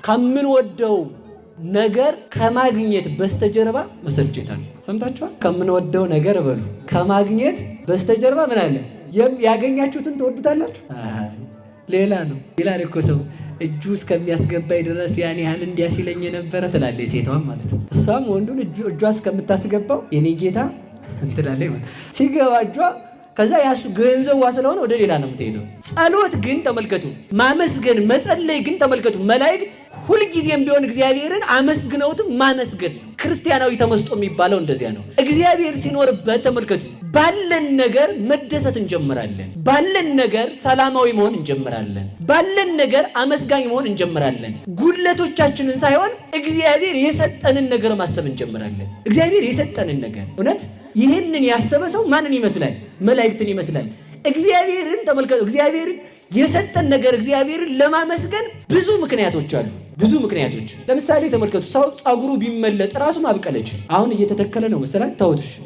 ከምንወደው ነገር ከማግኘት በስተጀርባ መሰልቸት አለ። ሰምታችኋል? ከምንወደው ነገር በሉ ከማግኘት በስተጀርባ ምን አለ? ያገኛችሁትን ትወዱታላችሁ? ሌላ ነው። ሌላ እኮ ሰው እጁ እስከሚያስገባይ ድረስ ያን ያህል እንዲያሲለኝ የነበረ ትላለች ሴቷም ማለት ነው። እሷም ወንዱን እጇ እስከምታስገባው የኔ ጌታ እንትላለች ማለት ሲገባ እጇ ከዛ ያሱ ገንዘቧ ስለሆነ ወደ ሌላ ነው የምትሄደው። ጸሎት ግን ተመልከቱ፣ ማመስገን መጸለይ ግን ተመልከቱ፣ መላእክት ሁልጊዜም ቢሆን እግዚአብሔርን አመስግነውትም ማመስገን ነው። ክርስቲያናዊ ተመስጦ የሚባለው እንደዚያ ነው። እግዚአብሔር ሲኖርበት ተመልከቱ፣ ባለን ነገር መደሰት እንጀምራለን። ባለን ነገር ሰላማዊ መሆን እንጀምራለን። ባለን ነገር አመስጋኝ መሆን እንጀምራለን። ጉድለቶቻችንን ሳይሆን እግዚአብሔር የሰጠንን ነገር ማሰብ እንጀምራለን። እግዚአብሔር የሰጠንን ነገር እውነት ይህንን ያሰበ ሰው ማንን ይመስላል? መላእክትን ይመስላል። እግዚአብሔርን ተመልከቱ። እግዚአብሔርን የሰጠን ነገር እግዚአብሔርን ለማመስገን ብዙ ምክንያቶች አሉ። ብዙ ምክንያቶች። ለምሳሌ ተመልከቱ፣ ሰው ጸጉሩ ቢመለጥ ራሱ ማብቀለች አሁን እየተተከለ ነው መሰለኝ።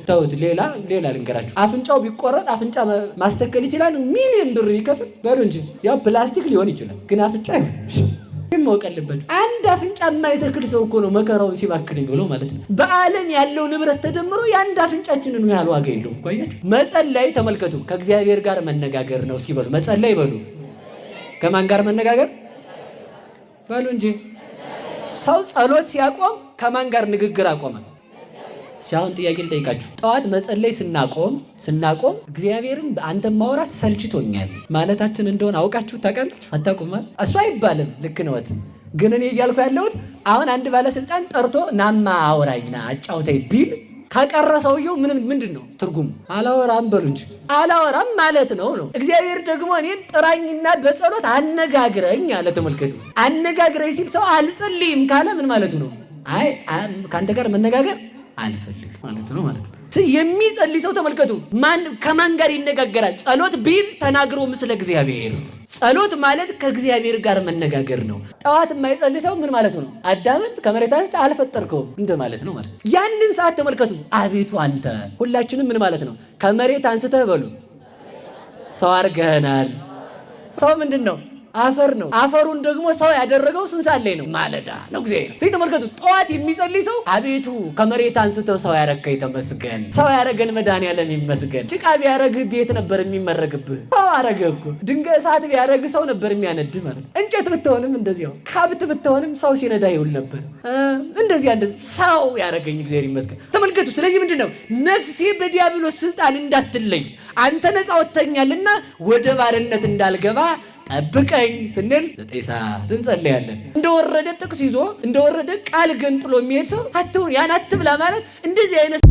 ተውት። ሌላ ልንገራችሁ። አፍንጫው ቢቆረጥ አፍንጫ ማስተከል ይችላል። ሚሊዮን ብር ይከፍል በሉ እንጂ ያው ፕላስቲክ ሊሆን ይችላል፣ ግን አፍንጫ አይሆንም። ማወቀልበት አንድ አፍንጫ የማይተክል ሰው እኮ ነው መከራውን ሲባክን የሚውለው ማለት ነው። በዓለም ያለው ንብረት ተደምሮ የአንድ አፍንጫችንን ያህል ዋጋ የለውም እኮ አያችሁ። መጸለይ ተመልከቱ፣ ከእግዚአብሔር ጋር መነጋገር ነው። እስኪ በሉ መጸለይ በሉ። ከማን ጋር መነጋገር በሉ እንጂ። ሰው ጸሎት ሲያቆም ከማን ጋር ንግግር አቆመ? አሁን ጥያቄ ልጠይቃችሁ። ጠዋት መጸለይ ስናቆም እግዚአብሔርን አንተ ማውራት ሰልችቶኛል ማለታችን እንደሆነ አውቃችሁ ታውቃላችሁ? አታውቁም? እሱ አይባልም። ልክ ነዎት። ግን እኔ እያልኩ ያለሁት አሁን አንድ ባለስልጣን ጠርቶ ናማ አውራኝና አጫውተኝ ቢል ካቀረ ሰውየው ምንድን ነው ትርጉሙ? አላወራም በሉ እንጂ። አላወራም ማለት ነው። እግዚአብሔር ደግሞ እኔን ጥራኝና በጸሎት አነጋግረኝ አለ። ተመልከቱ፣ አነጋግረኝ ሲል ሰው አልጸልይም ካለ ምን ማለቱ ነው? አይ ከአንተ ጋር መነጋገር አልፈልግ ማለት ነው። የሚጸልይ ሰው ተመልከቱ፣ ከማን ጋር ይነጋገራል? ጸሎት ቢል ተናግሮ ምስለ እግዚአብሔር። ጸሎት ማለት ከእግዚአብሔር ጋር መነጋገር ነው። ጠዋት የማይጸልይ ሰው ምን ማለት ነው? አዳምን ከመሬት አንስተህ አልፈጠርከውም እንደ ማለት ነው ማለት። ያንን ሰዓት ተመልከቱ፣ አቤቱ አንተ ሁላችንም ምን ማለት ነው? ከመሬት አንስተህ በሉ ሰው አድርገናል። ሰው ምንድን ነው? አፈር ነው። አፈሩን ደግሞ ሰው ያደረገው ስንት ሰዓት ላይ ነው? ማለዳ ነው እግዚአብሔር። ተመልከቱ፣ ጠዋት የሚጸልይ ሰው አቤቱ ከመሬት አንስተው ሰው ያረከኝ ተመስገን። ሰው ያረገን መድኃኒዓለም ይመስገን። ጭቃ ቢያረግህ ቤት ነበር የሚመረግብህ። ሰው አረገ እኮ። ድንጋይ እሳት ቢያረግህ ሰው ነበር የሚያነድ ማለት። እንጨት ብትሆንም እንደዚያው፣ ከብት ብትሆንም ሰው ሲነዳ ይውል ነበር። እንደዚህ ሰው ያረገኝ እግዚአብሔር ይመስገን። ተመልከቱ። ስለዚህ ምንድን ነው? ነፍሴ በዲያብሎስ ስልጣን እንዳትለይ አንተ ነፃ ወጥተኛልና ወደ ባርነት እንዳልገባ ጠብቀኝ ስንል 9 ሰዓት እንጸልያለን። እንደወረደ ጥቅስ ይዞ እንደወረደ ቃል ገንጥሎ የሚሄድ ሰው አትሁን ያን አትብላ ማለት እንደዚህ አይነት